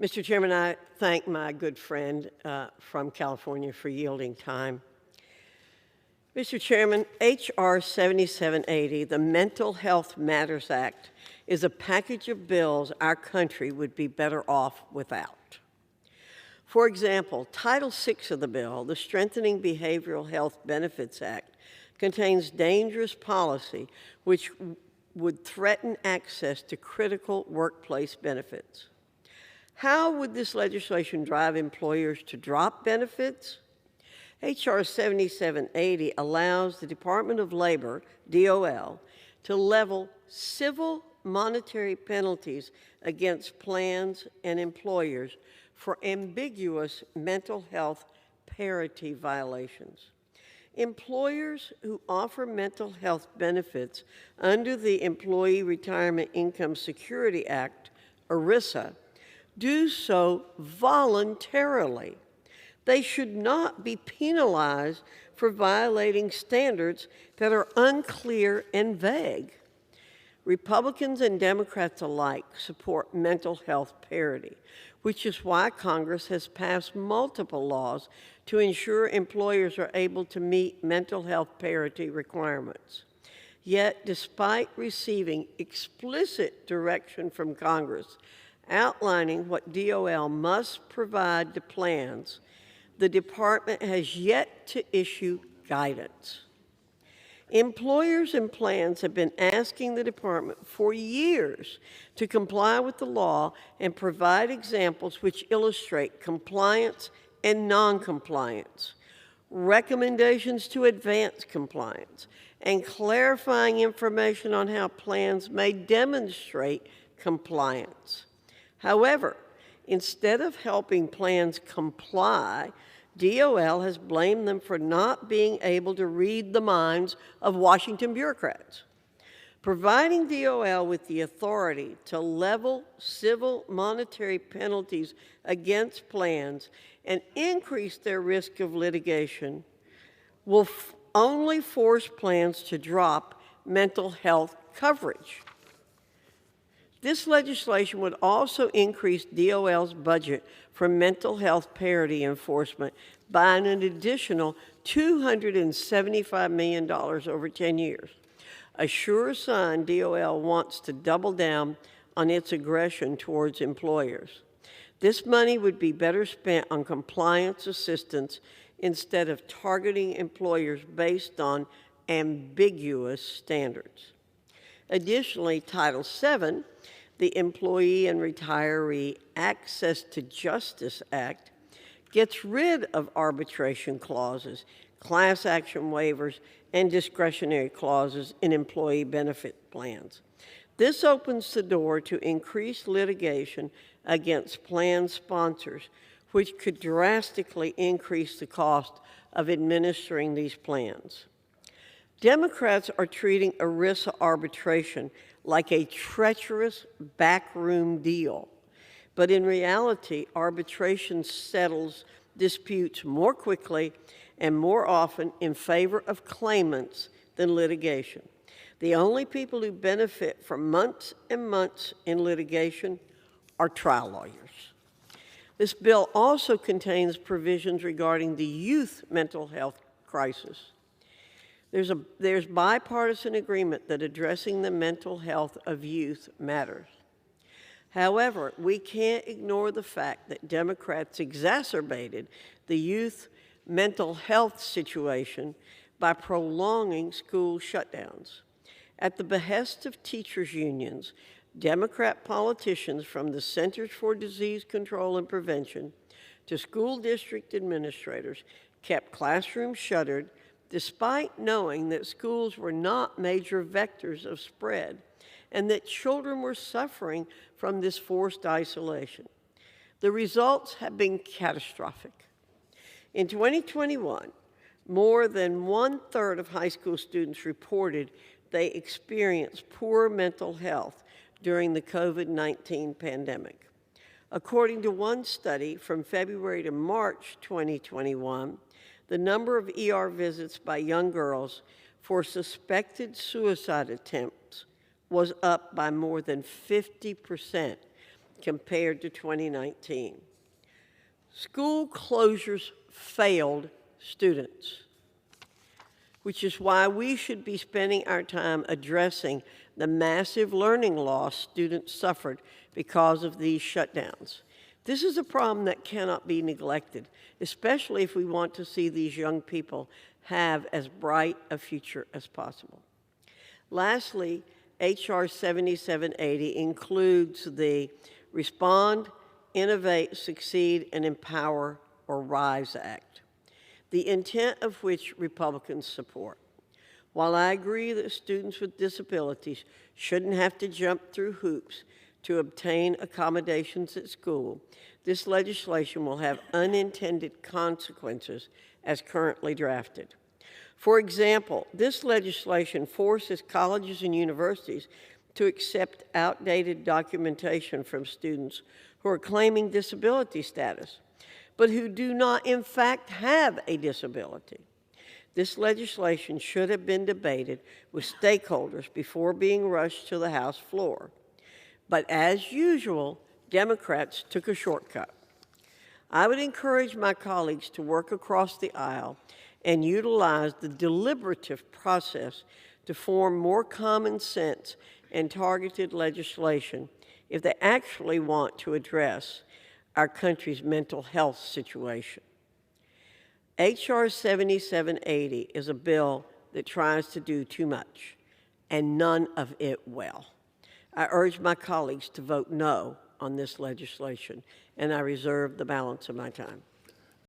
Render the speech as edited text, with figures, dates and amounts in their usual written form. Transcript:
Mr. Chairman, I thank my good friend from California for yielding time. Mr. Chairman, H.R. 7780, the Mental Health Matters Act, is a package of bills our country would be better off without. For example, Title VI of the bill, the Strengthening Behavioral Health Benefits Act, contains dangerous policy which would threaten access to critical workplace benefits. How would this legislation drive employers to drop benefits? H.R. 7780 allows the Department of Labor, DOL, to level civil monetary penalties against plans and employers for ambiguous mental health parity violations. Employers who offer mental health benefits under the Employee Retirement Income Security Act, ERISA, do so voluntarily. They should not be penalized for violating standards that are unclear and vague. Republicans and Democrats alike support mental health parity, which is why Congress has passed multiple laws to ensure employers are able to meet mental health parity requirements. Yet, despite receiving explicit direction from Congress outlining what DOL must provide to plans, the department has yet to issue guidance. Employers and plans have been asking the department for years to comply with the law and provide examples which illustrate compliance and non-compliance, recommendations to advance compliance, and clarifying information on how plans may demonstrate compliance. However, instead of helping plans comply, DOL has blamed them for not being able to read the minds of Washington bureaucrats. Providing DOL with the authority to level civil monetary penalties against plans and increase their risk of litigation will only force plans to drop mental health coverage. This legislation would also increase DOL's budget for mental health parity enforcement by an additional $275 million over 10 years. A sure sign DOL wants to double down on its aggression towards employers. This money would be better spent on compliance assistance instead of targeting employers based on ambiguous standards. Additionally, Title VII, the Employee and Retiree Access to Justice Act, gets rid of arbitration clauses, class action waivers, and discretionary clauses in employee benefit plans. This opens the door to increased litigation against plan sponsors, which could drastically increase the cost of administering these plans. Democrats are treating ERISA arbitration like a treacherous backroom deal. But in reality, arbitration settles disputes more quickly and more often in favor of claimants than litigation. The only people who benefit from months and months in litigation are trial lawyers. This bill also contains provisions regarding the youth mental health crisis. There's bipartisan agreement that addressing the mental health of youth matters. However, we can't ignore the fact that Democrats exacerbated the youth mental health situation by prolonging school shutdowns. At the behest of teachers' unions, Democrat politicians from the Centers for Disease Control and Prevention to school district administrators kept classrooms shuttered despite knowing that schools were not major vectors of spread and that children were suffering from this forced isolation. The results have been catastrophic. In 2021, more than 1/3 of high school students reported they experienced poor mental health during the COVID-19 pandemic. According to one study from February to March 2021, the number of ER visits by young girls for suspected suicide attempts was up by more than 50%, compared to 2019. School closures failed students, which is why we should be spending our time addressing the massive learning loss students suffered because of these shutdowns. This is a problem that cannot be neglected, especially if we want to see these young people have as bright a future as possible. Lastly, H.R. 7780 includes the Respond, Innovate, Succeed, and Empower, or RISE Act, the intent of which Republicans support. While I agree that students with disabilities shouldn't have to jump through hoops to obtain accommodations at school, this legislation will have unintended consequences as currently drafted. For example, this legislation forces colleges and universities to accept outdated documentation from students who are claiming disability status, but who do not in fact have a disability. This legislation should have been debated with stakeholders before being rushed to the House floor. But as usual, Democrats took a shortcut. I would encourage my colleagues to work across the aisle and utilize the deliberative process to form more common sense and targeted legislation if they actually want to address our country's mental health situation. H.R. 7780 is a bill that tries to do too much, and none of it well. I urge my colleagues to vote no on this legislation, and I reserve the balance of my time.